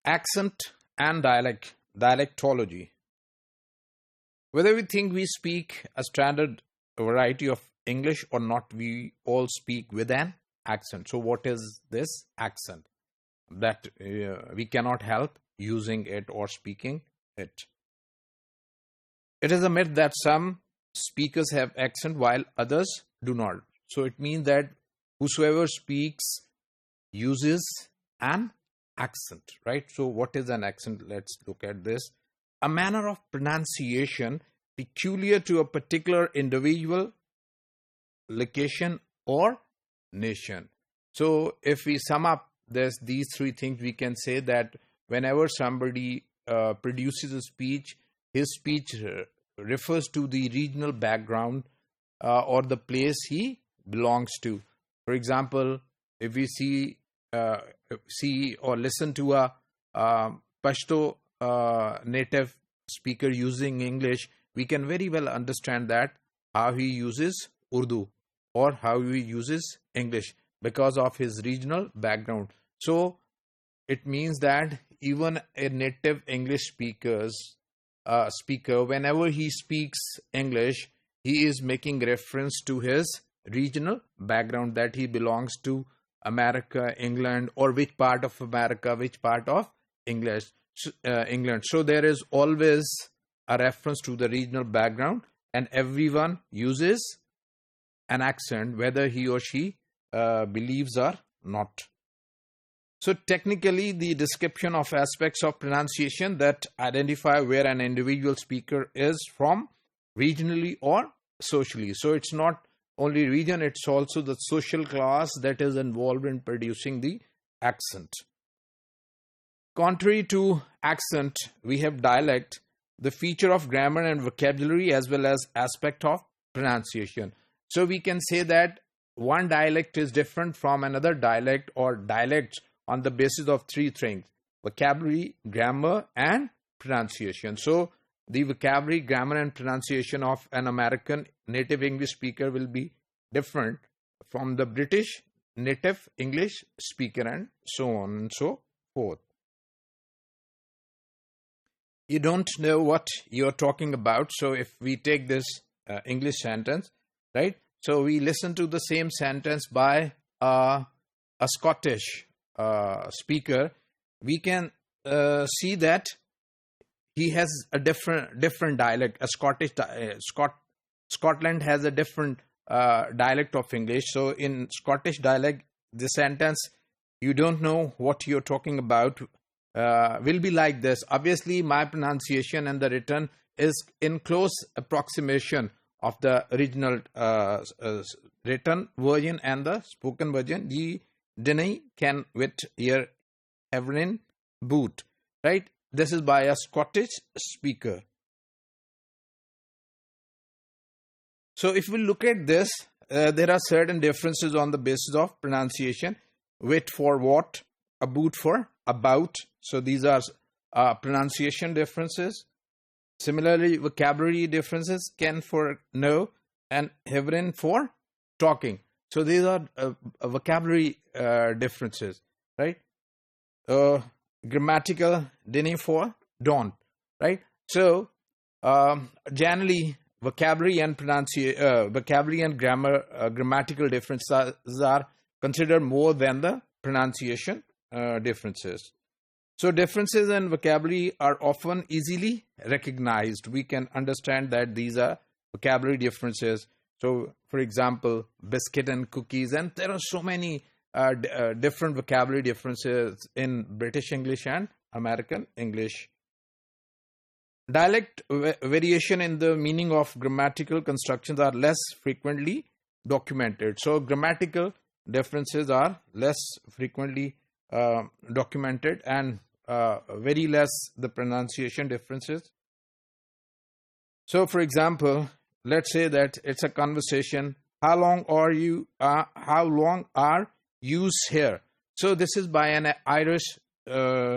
Accent and dialectology. Whether we think we speak a standard variety of English or not, we all speak with an accent. So what is this accent? That we cannot help using it or speaking it. It is a myth that some speakers have accent while others do not. So it means that whosoever speaks uses an accent, right? So what is an accent? Let's look at this. A manner of pronunciation peculiar to a particular individual, location, or nation. So if we sum up these three things, we can say that whenever somebody produces a speech, his speech refers to the regional background or the place he belongs to. For example, if we see or listen to a Pashto native speaker using English, we can very well understand that how he uses Urdu or how he uses English because of his regional background. So it means that even a native English speaker, whenever he speaks English, he is making reference to his regional background, that he belongs to America, England, or which part of America, which part of England. So there is always a reference to the regional background, and everyone uses an accent whether he or she believes or not. So technically, the description of aspects of pronunciation that identify where an individual speaker is from, regionally or socially. So it's not only region, it's also the social class that is involved in producing the accent. Contrary to accent, we have dialect, the feature of grammar and vocabulary as well as aspect of pronunciation. So we can say that one dialect is different from another dialect or dialects on the basis of three things: vocabulary, grammar, and pronunciation. So the vocabulary, grammar, and pronunciation of an American native English speaker will be different from the British native English speaker, and so on and so forth. You don't know what you're talking about. So if we take this English sentence, right? So we listen to the same sentence by a Scottish speaker, we can see that he has a different dialect. A Scotland has a different dialect of English. So in Scottish dialect, the sentence "you don't know what you're talking about" will be like this. Obviously, my pronunciation and the written is in close approximation of the original written version and the spoken version. Ye dinny can wit ear Evelyn boot, right? This is by a Scottish speaker. So if we look at this, there are certain differences on the basis of pronunciation. Wit for what, a boot for about. So these are pronunciation differences. Similarly, vocabulary differences: can for no and Heverin for talking. So these are vocabulary differences, right? Grammatical, dinny for don't, right? So generally, vocabulary and grammatical differences are considered more than the pronunciation differences. So differences in vocabulary are often easily recognized. We can understand that these are vocabulary differences. So, for example, biscuit and cookies, and there are so many different vocabulary differences in British English and American English. Dialect variation in the meaning of grammatical constructions are less frequently documented. So, grammatical differences are less frequently documented, and very less the pronunciation differences. So, for example, let's say that it's a conversation. How long are you here? So this is by an Irish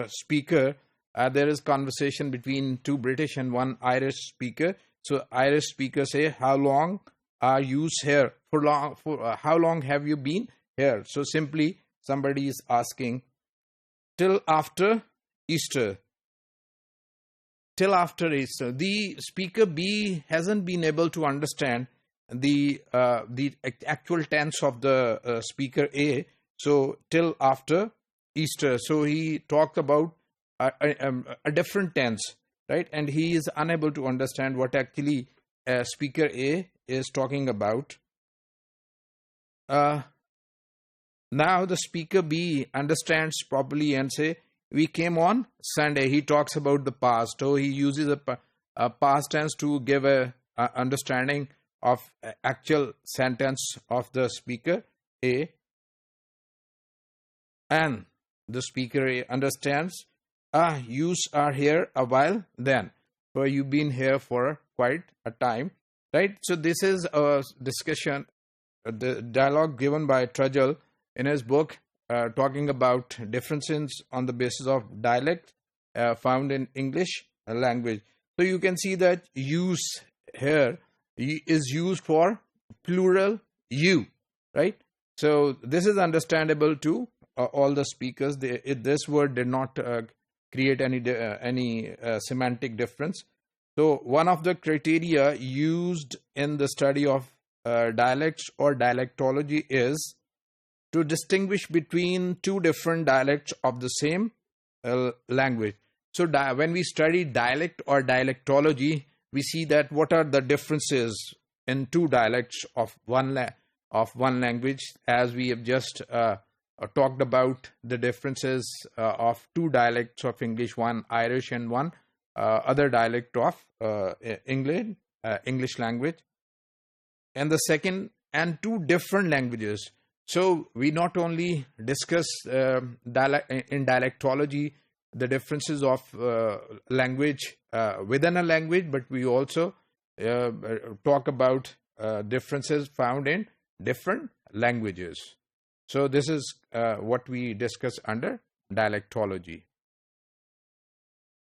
speaker. There is conversation between two British and one Irish speaker. So Irish speaker say, how long are you here? How long have you been here? So simply somebody is asking till after Easter. Till after Easter, the speaker B hasn't been able to understand the actual tense of the speaker A. So till after Easter, so he talked about a different tense, right? And he is unable to understand what actually speaker A is talking about. Now the speaker B understands properly and say, we came on Sunday. He talks about the past. So he uses a past tense to give a understanding of actual sentence of the speaker A. And the speaker A understands, you are here a while then. So you've been here for quite a time, right? So this is a discussion, the dialogue given by Trudgell in his book, talking about differences on the basis of dialect found in English language. So you can see that use here is used for plural you, right? So this is understandable to all the speakers. This word did not create any semantic difference. So one of the criteria used in the study of dialects or dialectology is to distinguish between two different dialects of the same language. So when we study dialect or dialectology, we see that what are the differences in two dialects of one language, as we have just talked about the differences of two dialects of English, one Irish and one other dialect of English language. And the second, and two different languages. So we not only discuss in dialectology the differences of language within a language, but we also talk about differences found in different languages. So this is what we discuss under dialectology.